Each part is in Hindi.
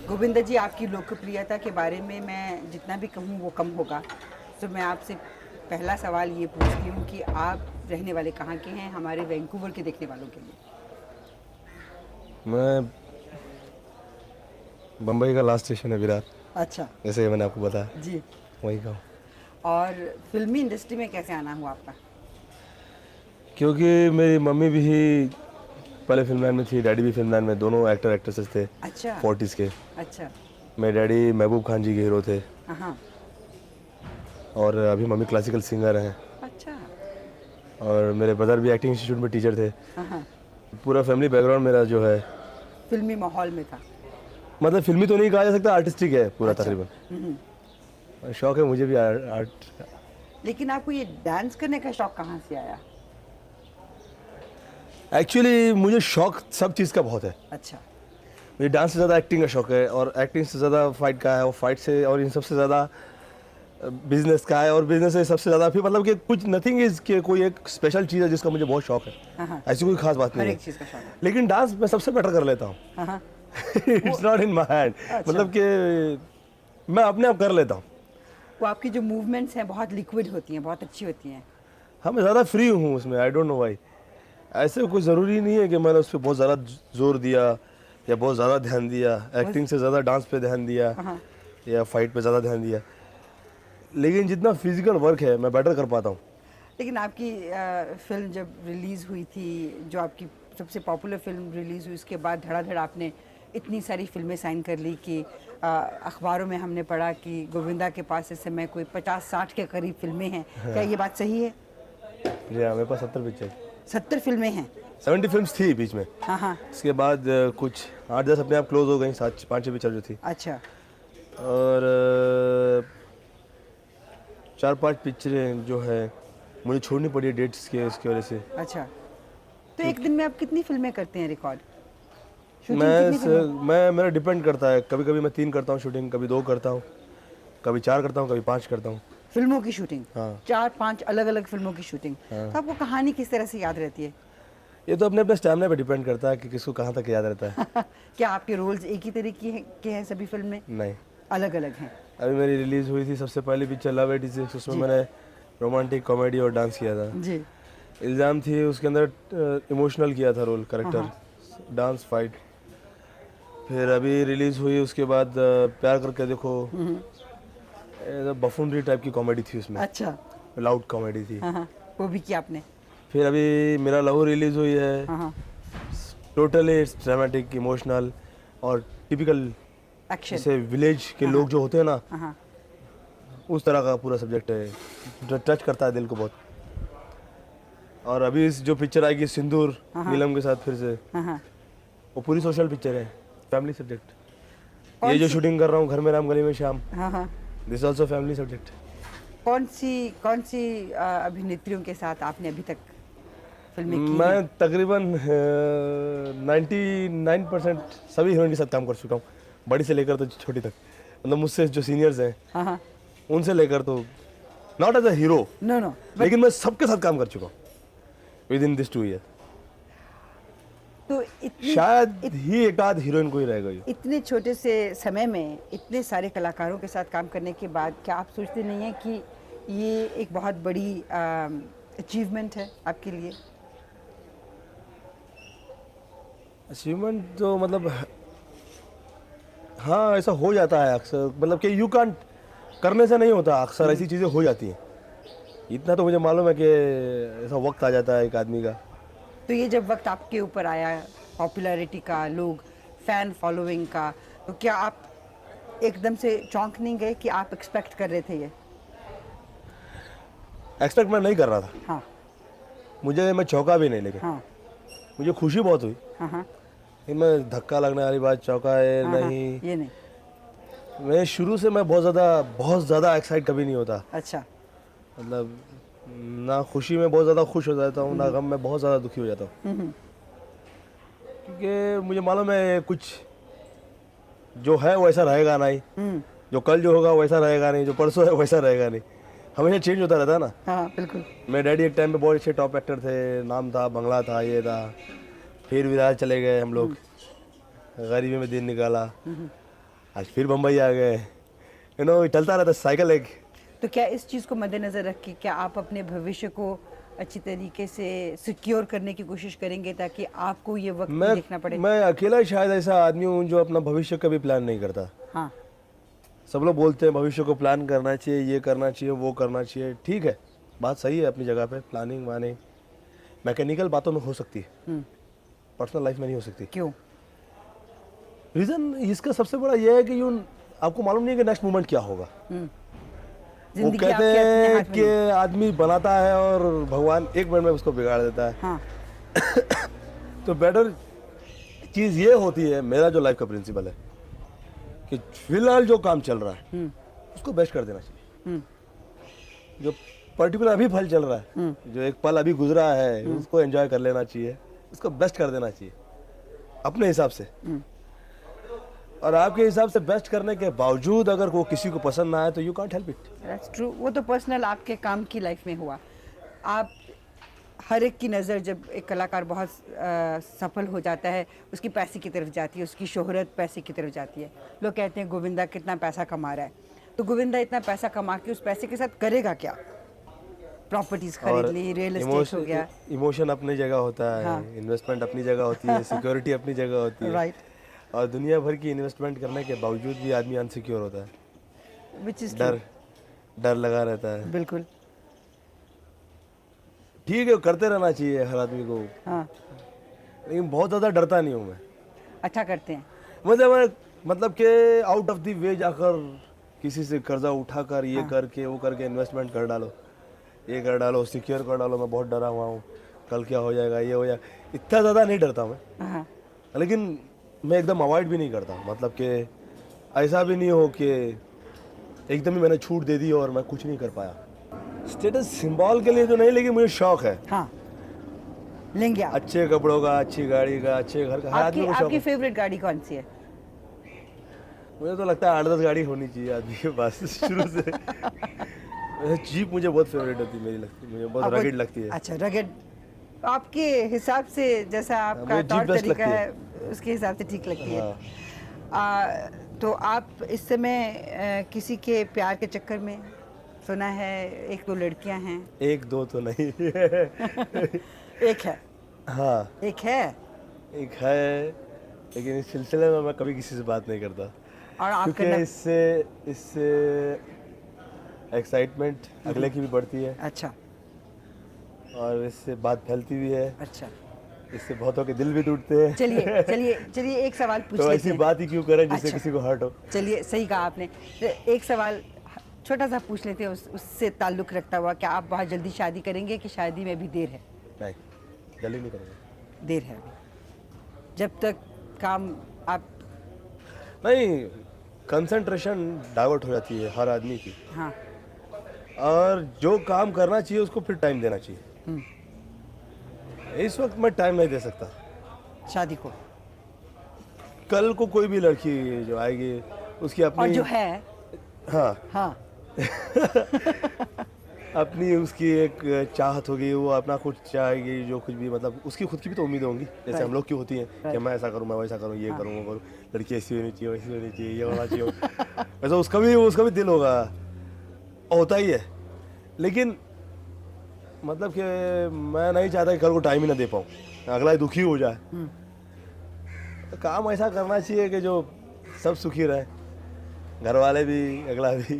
गोविंदा जी, आपकी लोकप्रियता के बारे में मैं जितना भी कहूँ वो कम होगा। तो मैं आपसे पहला सवाल ये पूछती हूँ कि आप रहने वाले कहाँ के हैं, हमारे वैंकूवर के देखने वालों के लिए? मैं बम्बई का लास्ट स्टेशन है विरार, अच्छा। जैसे मैंने आपको बताया, जी। वहीं का हूँ। और फिल्मी इंडस्ट्री में कैसे आना हुआ आपका? क्योंकि मेरी मम्मी भी पहले फिल्म लाइन में थी, डैडी भी फिल्म लाइन में, दोनों एक्टर एक्ट्रेसेस थे अच्छा। 40s के। अच्छा। मेरे डैडी महबूब खान जी के हीरो थे हाँ। और अभी मम्मी क्लासिकल सिंगर हैं। अच्छा। और मेरे ब्रदर भी एक्टिंग इंस्टीट्यूट में टीचर थे। हाँ। पूरा फैमिली बैकग्राउंड मेरा जो है, फिल्मी माहौल में था। मतलब फिल्मी तो नहीं कहा जा सकता, आर्टिस्टिक है पूरा अच्छा। तकरीबन। और शौक है मुझे भी आर्ट। लेकिन आपको ये डांस करने का शौक कहाँ से आया? एक्चुअली मुझे शौक सब चीज़ का बहुत है। अच्छा। मुझे डांस से ज़्यादा एक्टिंग का शौक है, और एक्टिंग से ज़्यादा फाइट का है, और फाइट से और इन सबसे ज़्यादा बिजनेस का है, और बिजनेस से सबसे ज़्यादा फिर मतलब कि कुछ नथिंग इज़ कि कोई एक स्पेशल चीज़ है जिसका मुझे बहुत शौक है। हाँ। ऐसी कोई खास बात हर नहीं एक है, चीज़ का शौक है। लेकिन डांस मैं सबसे बेटर कर लेता हूँ। हाँ। It's not in my hand, अच्छा। मतलब कि मैं अपने आप कर लेता हूँ। वो आपकी जो मूवमेंट्स हैं बहुत लिक्विड होती हैं, बहुत अच्छी होती हैं। हाँ, मैं ज़्यादा फ्री हूँ उसमें, आई डोंट नो व्हाई। ऐसे कोई ज़रूरी नहीं है कि मैंने उस पर बहुत ज़्यादा जोर दिया या बहुत ज़्यादा ध्यान दिया, एक्टिंग से ज़्यादा डांस पे ध्यान दिया हाँ। या फाइट पे ज़्यादा ध्यान दिया, लेकिन जितना फिजिकल वर्क है मैं बेटर कर पाता हूँ। लेकिन आपकी फिल्म जब रिलीज़ हुई थी, जो आपकी सबसे पॉपुलर फिल्म रिलीज़ हुई, उसके बाद धड़ाधड़ आपने इतनी सारी फिल्में साइन कर ली कि अखबारों में हमने पढ़ा कि गोविंदा के पास इस समय कोई 50-60 के करीब फिल्में हैं। क्या ये बात सही है? जी हाँ, मेरे पास 70 पिक्चर, 70 फिल्में हैं? 70 फिल्म्स थी बीच में। हाँ। इसके बाद कुछ 8-10 अपने आप क्लोज हो गई, 7-5 पिक्चर जो थी, अच्छा। और 4-5 पिक्चरें जो है मुझे छोड़नी पड़ी डेट्स के इसकी वजह से। अच्छा। तो एक दिन में आप कितनी फिल्में करते हैं रिकॉर्ड? शूटिंग कितनी फिल्में? मेरा डिपेंड करता है, कभी कभी मैं 3 करता हूँ शूटिंग, कभी 2 करता हूँ, कभी 4 करता हूँ, कभी 5 करता हूँ। फिल्मों की शूटिंग? हाँ। 4-5 अलग अलग फिल्मों की शूटिंग। हाँ। तो आपको कहानी किस तरह से याद रहती है? ये तो अपने अपने स्टैमिना पे डिपेंड करता है कि किसको कहाँ तक याद रहता है। क्या आपके रोल्स एक ही तरीके के हैं सभी फिल्म में? नहीं, अलग अलग हैं? अभी मेरी रिलीज हुई थी सबसे पहली पिक्चर लव 86, उसमें जी। मैंने रोमांटिक कॉमेडी और डांस किया था। जी। इल्ज़ाम थी उसके अंदर इमोशनल किया था रोल, करेक्टर, हाँ। Dance, fight. फिर अभी रिलीज हुई उसके बाद प्यार करके देखो, बफूनरी टाइप की कॉमेडी थी उसमें, अच्छा। लाउड कॉमेडी थी। हाँ। वो भी किया आपने? फिर अभी मेरा लहू रिलीज हुई है, हाँ। टोटली इट्स ड्रामेटिक, इमोशनल और टिपिकल, एक्शन। जैसे विलेज के लोग जो होते हैं ना, हाँ। उस तरह का पूरा सब्जेक्ट है, जो टच करता है दिल को बहुत। और अभी इस जो पिक्चर आएगी सिंदूर नीलम के साथ फिर से, हाँ। वो पूरी सोशल पिक्चर है, फैमिली सब्जेक्ट। कौन ये जो सी? शूटिंग कर रहा हूँ घर में राम गली में शाम, हाँ। This also family subject. कौन सी अभिनेत्रियों के साथ आपने अभी तक फिल्में की हैं? मैं तकरीबन 99% सभी हीरोइन के साथ काम कर चुका हूँ, बड़ी से लेकर तो छोटी तक। मतलब मुझसे जो सीनियर्स हैं हाँ। उनसे लेकर, तो not as a hero, no लेकिन मैं सबके साथ काम कर चुका हूँ विद इन दिस 2 ईयर। तो शायद ही एक आध हीरोइन को ही रहेगा ये। इतने छोटे से समय में इतने सारे कलाकारों के साथ काम करने के बाद क्या आप सोचते नहीं हैं कि ये एक बहुत बड़ी अचीवमेंट है आपके लिए? अचीवमेंट तो मतलब हाँ, ऐसा हो जाता है अक्सर, मतलब कि यू कांट, करने से नहीं होता, अक्सर ऐसी चीज़ें हो जाती हैं। इतना तो मुझे मालूम है कि ऐसा वक्त आ जाता है एक आदमी का। तो ये जब वक्त आपके ऊपर आया पॉपुलैरिटी का, लोग फैन फॉलोइंग का, तो क्या आप एकदम से चौंक नहीं गए कि आप एक्सपेक्ट कर रहे थे ये? एक्सपेक्ट मैं नहीं कर रहा था, हाँ। मैं चौंका भी नहीं, लेकिन हाँ। मुझे खुशी बहुत हुई। हाँ। लेकिन मैं धक्का लगने वाली बात, चौंका है हाँ। नहीं। ये नहीं? मैं शुरू से मैं बहुत ज़्यादा एक्साइट कभी नहीं होता, अच्छा। मतलब ना खुशी में बहुत ज़्यादा खुश हो जाता हूँ, ना गम में बहुत ज़्यादा दुखी हो जाता हूँ। क्योंकि मुझे मालूम है कुछ जो है वैसा रहेगा नहीं, जो कल जो होगा वैसा रहेगा नहीं, जो परसों है वैसा रहेगा नहीं, हमेशा चेंज होता रहता है ना। हाँ, बिल्कुल। मेरे डैडी एक टाइम पे बहुत अच्छे टॉप एक्टर थे, नाम था, बंगला था, ये था। फिर विरार चले गए हम लोग, गरीबी में दिन निकाला। आज फिर बम्बई आ गए, चलता रहता साइकिल एक। तो क्या इस चीज़ को मद्देनज़र रख के क्या आप अपने भविष्य को अच्छी तरीके से सिक्योर करने की कोशिश करेंगे ताकि आपको ये वक्त नहीं देखना पड़े? मैं अकेला शायद ऐसा आदमी हूँ जो अपना भविष्य कभी प्लान नहीं करता। हाँ। सब लोग बोलते हैं भविष्य को प्लान करना चाहिए, ये करना चाहिए, वो करना चाहिए। ठीक है, बात सही है अपनी जगह पे, प्लानिंग वानिंग मैकेनिकल बातों में हो सकती है, पर्सनल लाइफ में नहीं हो सकती। क्यों? रीज़न इसका सबसे बड़ा ये है कि आपको मालूम नहीं है कि नेक्स्ट मोमेंट क्या होगा। वो कहते हैं कि आदमी बनाता है और भगवान एक मिनट में उसको बिगाड़ देता है। हाँ। तो बेटर चीज़ ये होती है, मेरा जो लाइफ का प्रिंसिपल है कि फिलहाल जो काम चल रहा है उसको बेस्ट कर देना चाहिए। जो पर्टिकुलर अभी फल चल रहा है, जो एक पल अभी गुजरा है, उसको एंजॉय कर लेना चाहिए, उसको बेस्ट कर देना चाहिए अपने हिसाब से। और आपके हिसाब से बेस्ट करने के बावजूद अगर वो किसी को पसंद ना आए तो you can't help it. That's true. वो तो पर्सनल आपके काम की लाइफ में हुआ। आप हर एक की नज़र जब एक कलाकार बहुत सफल हो जाता है उसकी पैसे की तरफ जाती है, उसकी शोहरत पैसे की तरफ जाती है। लोग कहते हैं गोविंदा कितना पैसा कमा रहा है, तो गोविंदा इतना पैसा कमा के उस पैसे के साथ करेगा क्या? प्रॉपर्टीज खरीद ली, रियल एस्टेट हो गया। इमोशन अपनी जगह होता है, हाँ। इन्वेस्टमेंट अपनी जगह होती है, सिक्योरिटी अपनी जगह होती है। राइट। और दुनिया भर की इन्वेस्टमेंट करने के बावजूद भी आदमी अनसिक्योर होता है। विच इज डर लगा रहता है। बिल्कुल ठीक है, करते रहना चाहिए हर आदमी को। हाँ। लेकिन बहुत ज़्यादा डरता नहीं हूँ मैं। अच्छा करते हैं। मतलब कि आउट ऑफ द वे जाकर किसी से कर्जा उठाकर ये करके वो करके इन्वेस्टमेंट कर डालो, ये कर डालो, सिक्योर कर डालो। मैं बहुत डरा हुआ हूँ, कल क्या हो जाएगा, ये हो जाएगा, इतना ज़्यादा नहीं डरता मैं। हाँ। लेकिन मैं एकदम अवॉइड भी नहीं करता। मतलब कि ऐसा भी नहीं हो कि एकदम ही मैंने छूट दे दी और मैं कुछ नहीं कर पाया। स्टेटस सिंबल के लिए तो नहीं, लेकिन मुझे शौक है। हाँ, लेंगे आप। अच्छे कपड़ों का, अच्छी गाड़ी का, अच्छे घर का। हर आदमी को शौक आपकी है। फेवरेट गाड़ी कौन सी है? मुझे तो लगता है 8-10 गाड़ी होनी चाहिए आदमी के पास शुरू से। जीप मुझे बहुत फेवरेट होती है, मेरी लगती है, मुझे बहुत रगेड लगती है। अच्छा, रगेड आपके हिसाब से जैसा आपका मुझे तौर जीप बेस्ट तरीका लगती है उसके हिसाब से ठीक लगती है। हाँ। तो आप इस समय किसी के प्यार के चक्कर में? सुना है 1-2 लड़कियां हैं। 1-2 तो नहीं। एक है। हाँ, एक है। एक है, लेकिन इस सिलसिले में मैं कभी किसी से बात नहीं करता। और आप क्योंकि इससे एक्साइटमेंट अगले की भी बढ़ती है। अच्छा। और इससे बात फैलती भी है। अच्छा। इससे बहुतों के दिल भी टूटते हैं। चलिए एक सवाल पूछ तो लेते ऐसी हैं। बात ही क्यों करें जिससे अच्छा। किसी को हर्ट हो। चलिए, सही कहा आपने। तो एक सवाल छोटा सा पूछ लेते हैं उससे ताल्लुक़ रखता हुआ, क्या आप बहुत जल्दी शादी करेंगे कि शादी में भी देर है? नहीं, जल्दी नहीं करूँगा। देर है अभी, जब तक काम आप नहीं, कंसंट्रेशन डाइवर्ट हो जाती है हर आदमी की। हाँ। और जो काम करना चाहिए उसको फिर टाइम देना चाहिए। इस वक्त मैं टाइम नहीं दे सकता शादी को। कल को कोई भी लड़की जो आएगी उसकी अपनी और जो है। हाँ हाँ। अपनी उसकी एक चाहत होगी, वो अपना कुछ चाहेगी, जो कुछ भी, मतलब उसकी खुद की भी तो उम्मीदें होंगी, जैसे हम लोग की होती हैं कि मैं ऐसा करूँ, मैं वैसा करूँ, ये करूँ, वो करूँ, लड़की ऐसी होनी चाहिए, वैसी होनी चाहिए, ये होना चाहिए। वैसा उसका भी दिल होगा, होता ही है। लेकिन मतलब कि मैं नहीं चाहता कि कल को टाइम ही ना दे पाऊँ, अगला ही दुखी हो जाए। तो काम ऐसा करना चाहिए कि जो सब सुखी रहे, घर वाले भी, अगला भी।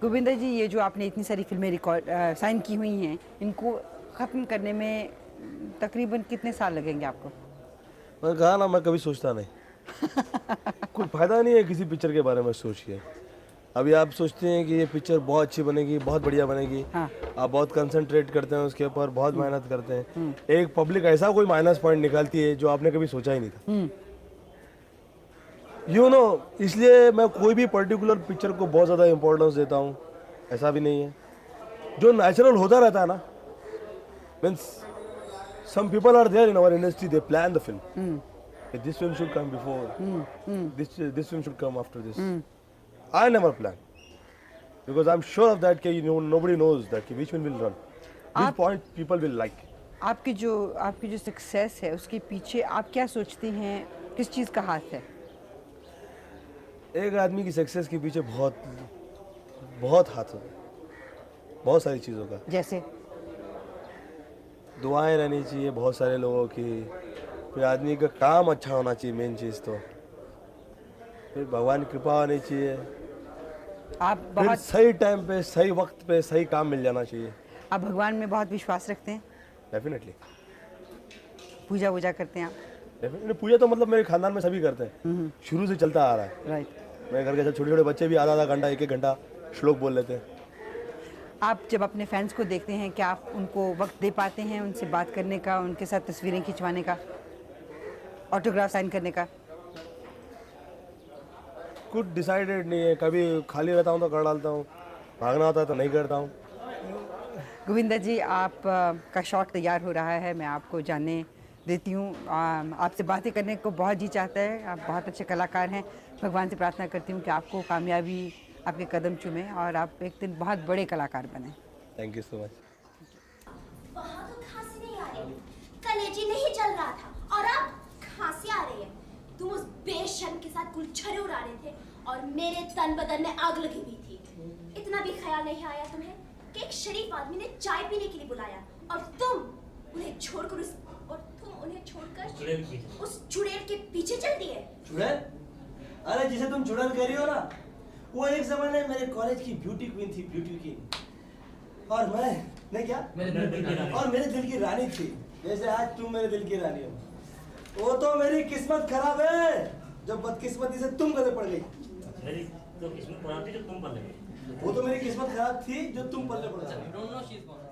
गोविंदा जी, ये जो आपने इतनी सारी फिल्में रिकॉर्ड साइन की हुई हैं, इनको ख़त्म करने में तकरीबन कितने साल लगेंगे आपको? मैं कहा ना, मैं कभी सोचता नहीं। कोई फ़ायदा नहीं है किसी पिक्चर के बारे में सोच के। अभी आप सोचते हैं कि ये पिक्चर बहुत अच्छी बनेगी, बहुत बढ़िया बनेगी। हाँ। आप बहुत कंसंट्रेट करते हैं उसके ऊपर, बहुत मेहनत करते हैं। एक पब्लिक ऐसा कोई माइनस पॉइंट निकालती है जो आपने कभी सोचा ही नहीं था। इसलिए मैं कोई भी पर्टिकुलर पिक्चर को बहुत ज़्यादा इंपॉर्टेंस देता हूँ, ऐसा भी नहीं है। जो नेचुरल होता रहता है ना, means some people are there in our industry, they plan the film, this film should come before, this film should come after this. I never plan because I'm sure of that कि nobody knows that कि which one will run, which point people will like. आपकी जो सक्सेस है उसके पीछे आप क्या सोचती हैं, किस चीज़ का हाथ है? एक आदमी की सक्सेस के पीछे बहुत बहुत हाथ होता है, बहुत सारी चीज़ों का। जैसे दुआएं रहनी चाहिए बहुत सारे लोगों की, फिर आदमी का काम अच्छा होना चाहिए मेन चीज़ तो, फिर भगवान की कृपा होनी चाहिए, आप फिर बहुत सही टाइम पे सही वक्त पे सही काम मिल जाना चाहिए। आप भगवान में बहुत विश्वास रखते हैं, डेफिनेटली पूजा वूजा करते हैं आप? डेफिनेटली पूजा तो मतलब मेरे खानदान में सभी करते हैं, शुरू से चलता आ रहा है। राइट। मेरे घर के छोटे छोटे बच्चे भी आधा आधा घंटा एक एक घंटा श्लोक बोल लेते हैं। आप जब अपने फैंस को देखते हैं, क्या आप उनको वक्त दे पाते हैं उनसे बात करने का, उनके साथ तस्वीरें खिंचवाने का, ऑटोग्राफ साइन करने का? कुछ डिसाइडेड नहीं है, कभी खाली रहता हूँ तो कर डालता हूँ, भागना होता है तो नहीं करता हूँ। गोविंदा जी, आप का शॉट तैयार हो रहा है, मैं आपको जानने देती हूँ। आपसे बातें करने को बहुत जी चाहता है, आप बहुत अच्छे कलाकार हैं। भगवान से प्रार्थना करती हूँ कि आपको कामयाबी आपके कदम चूमे और आप एक दिन बहुत बड़े कलाकार बने। Thank you so much. वहाँ तो खांसी नहीं आ रही, कलेजी नहीं चल रहा था और अब खांसी आ रही है। तुम उस बेशर्म के साथ गुलछड़े उड़ा रहे थे और मेरे तन बदन में आग लगी हुई थी। इतना भी ख्याल नहीं आया तुम्हें कि एक शरीफ आदमी ने चाय पीने के लिए बुलाया और तुम उन्हें छोड़कर उस चुड़ैल के पीछे चल दिए। चुड़ैल? अरे जिसे तुम चुड़ैल कह रही हो ना, वो एक जमाने मेरे कॉलेज की ब्यूटी क्वीन थी, ब्यूटी क्वीन। और मैं क्या और मेरे दिल की रानी थी, जैसे आज तुम मेरे दिल की रानी हो। वो तो मेरी किस्मत खराब है जब बदकिस्मती से तुम गले पड़ गई। मेरी तो किस्मत खराब थी जो तुम पल्ले। वो तो मेरी किस्मत खराब थी जो तुम पल्ले पड़ गई।